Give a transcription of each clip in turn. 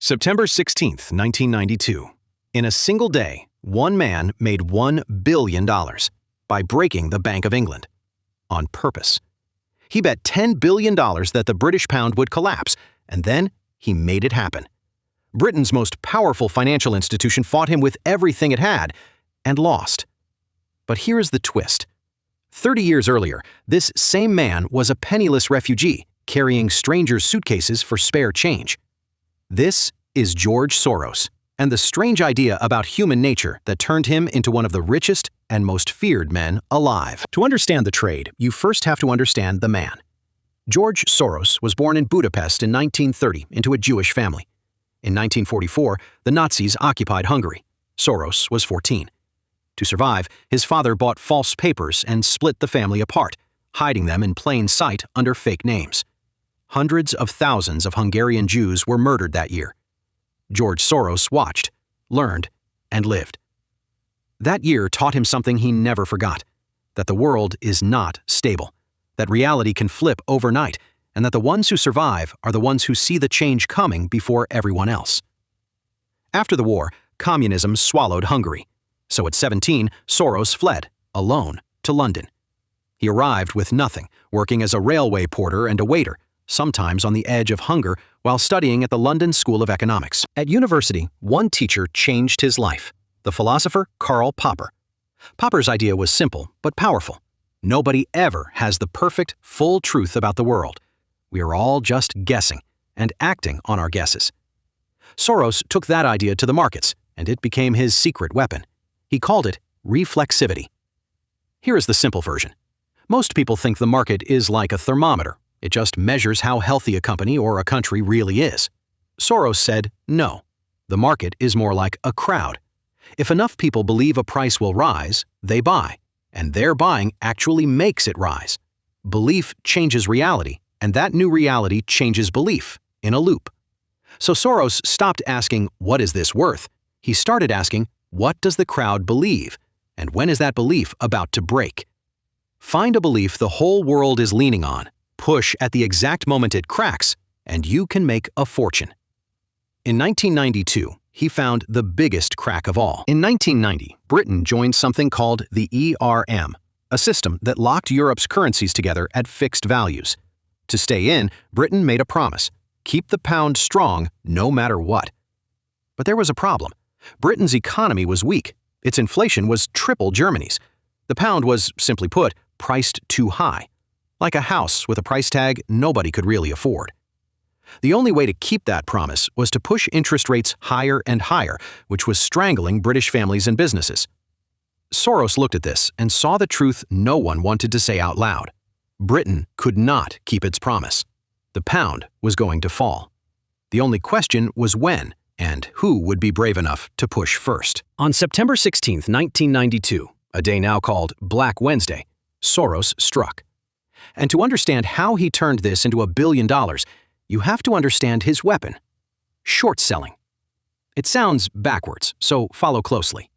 September 16, 1992. In a single day, one man made $1 billion by breaking the Bank of England. On purpose. He bet $10 billion that the British pound would collapse, and then he made it happen. Britain's most powerful financial institution fought him with everything it had, and lost. But here is the twist. 30 years earlier, this same man was a penniless refugee, carrying strangers' suitcases for spare change. This is George Soros, and the strange idea about human nature that turned him into one of the richest and most feared men alive. To understand the trade, you first have to understand the man. George Soros was born in Budapest in 1930 into a Jewish family. In 1944, the Nazis occupied Hungary. Soros was 14. To survive, his father bought false papers and split the family apart, hiding them in plain sight under fake names. Hundreds of thousands of Hungarian Jews were murdered that year. George Soros watched, learned, and lived. That year taught him something he never forgot, that the world is not stable, that reality can flip overnight, and that the ones who survive are the ones who see the change coming before everyone else. After the war, communism swallowed Hungary, so at 17, Soros fled, alone, to London. He arrived with nothing, working as a railway porter and a waiter, sometimes on the edge of hunger while studying at the London School of Economics. At university, one teacher changed his life, the philosopher Karl Popper. Popper's idea was simple but powerful. Nobody ever has the perfect, full truth about the world. We are all just guessing and acting on our guesses. Soros took that idea to the markets, and it became his secret weapon. He called it reflexivity. Here is the simple version. Most people think the market is like a thermometer. It just measures how healthy a company or a country really is. Soros said, no, the market is more like a crowd. If enough people believe a price will rise, they buy, and their buying actually makes it rise. Belief changes reality, and that new reality changes belief, in a loop. So Soros stopped asking, what is this worth? He started asking, what does the crowd believe, and when is that belief about to break? Find a belief the whole world is leaning on, push at the exact moment it cracks, and you can make a fortune. In 1992, he found the biggest crack of all. In 1990, Britain joined something called the ERM, a system that locked Europe's currencies together at fixed values. To stay in, Britain made a promise: keep the pound strong no matter what. But there was a problem. Britain's economy was weak. Its inflation was triple Germany's. The pound was, simply put, priced too high. Like a house with a price tag nobody could really afford. The only way to keep that promise was to push interest rates higher and higher, which was strangling British families and businesses. Soros looked at this and saw the truth no one wanted to say out loud. Britain could not keep its promise. The pound was going to fall. The only question was when, and who would be brave enough to push first. On September 16, 1992, a day now called Black Wednesday, Soros struck. And to understand how he turned this into $1 billion, you have to understand his weapon: short selling. It sounds backwards, so follow closely.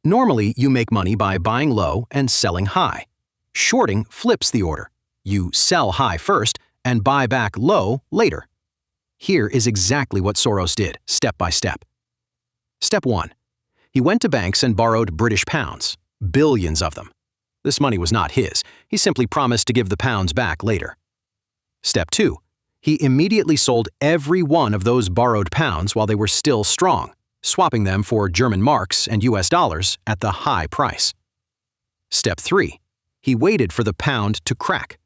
Normally, you make money by buying low and selling high. Shorting flips the order. You sell high first and buy back low later. Here is exactly what Soros did, step by step. Step 1. He went to banks and borrowed British pounds, billions of them. This money was not his. He simply promised to give the pounds back later. Step 2. He immediately sold every one of those borrowed pounds while they were still strong, swapping them for German marks and US dollars at the high price. Step 3. He waited for the pound to crack.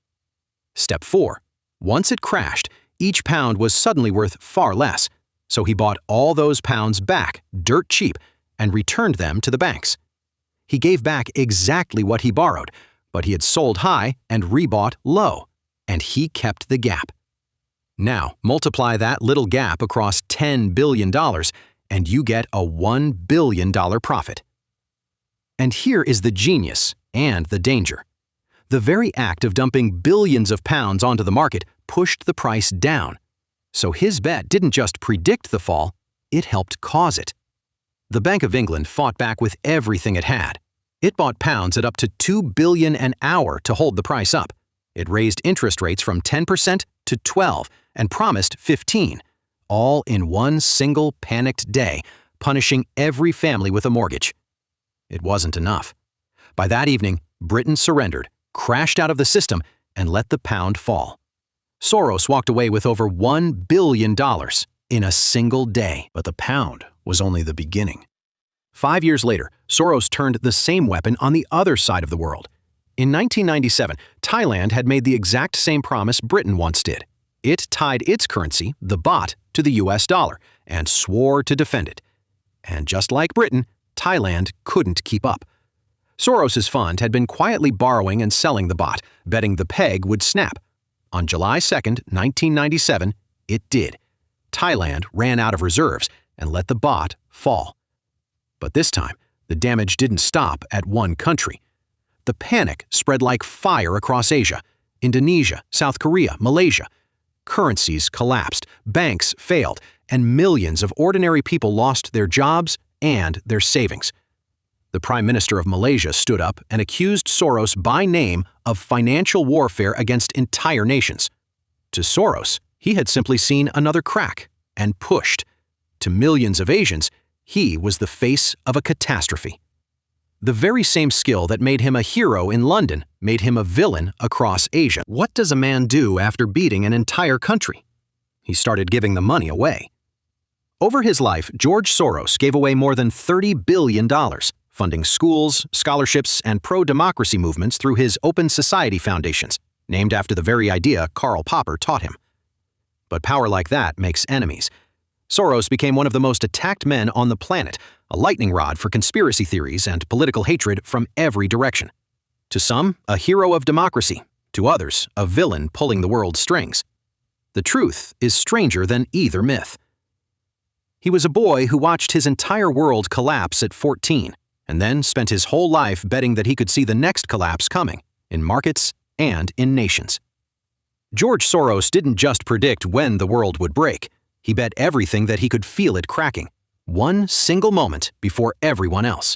Step 4. Once it crashed, each pound was suddenly worth far less, so he bought all those pounds back, dirt cheap, and returned them to the banks. He gave back exactly what he borrowed, but he had sold high and rebought low, and he kept the gap. Now, multiply that little gap across $10 billion, and you get a $1 billion profit. And here is the genius and the danger. The very act of dumping billions of pounds onto the market pushed the price down. So his bet didn't just predict the fall, it helped cause it. The Bank of England fought back with everything it had. It bought pounds at up to $2 billion an hour to hold the price up. It raised interest rates from 10% to 12% and promised 15%, all in one single panicked day, punishing every family with a mortgage. It wasn't enough. By that evening, Britain surrendered, crashed out of the system, and let the pound fall. Soros walked away with over $1 billion in a single day, but the pound was only the beginning. 5 years later, Soros turned the same weapon on the other side of the world. In 1997, Thailand had made the exact same promise Britain once did. It tied its currency, the baht, to the US dollar and swore to defend it. And just like Britain, Thailand couldn't keep up. Soros's fund had been quietly borrowing and selling the baht, betting the peg would snap. On July 2, 1997, it did. Thailand ran out of reserves and let the baht fall. But this time, the damage didn't stop at one country. The panic spread like fire across Asia, Indonesia, South Korea, Malaysia. Currencies collapsed, banks failed, and millions of ordinary people lost their jobs and their savings. The Prime Minister of Malaysia stood up and accused Soros by name of financial warfare against entire nations. To Soros, he had simply seen another crack and pushed. To millions of Asians, he was the face of a catastrophe. The very same skill that made him a hero in London made him a villain across Asia. What does a man do after beating an entire country? He started giving the money away. Over his life, George Soros gave away more than $30 billion, funding schools, scholarships, and pro-democracy movements through his Open Society foundations, named after the very idea Karl Popper taught him. But power like that makes enemies. Soros became one of the most attacked men on the planet, a lightning rod for conspiracy theories and political hatred from every direction. To some, a hero of democracy. To others, a villain pulling the world's strings. The truth is stranger than either myth. He was a boy who watched his entire world collapse at 14, and then spent his whole life betting that he could see the next collapse coming, in markets and in nations. George Soros didn't just predict when the world would break. He bet everything that he could feel it cracking, one single moment before everyone else.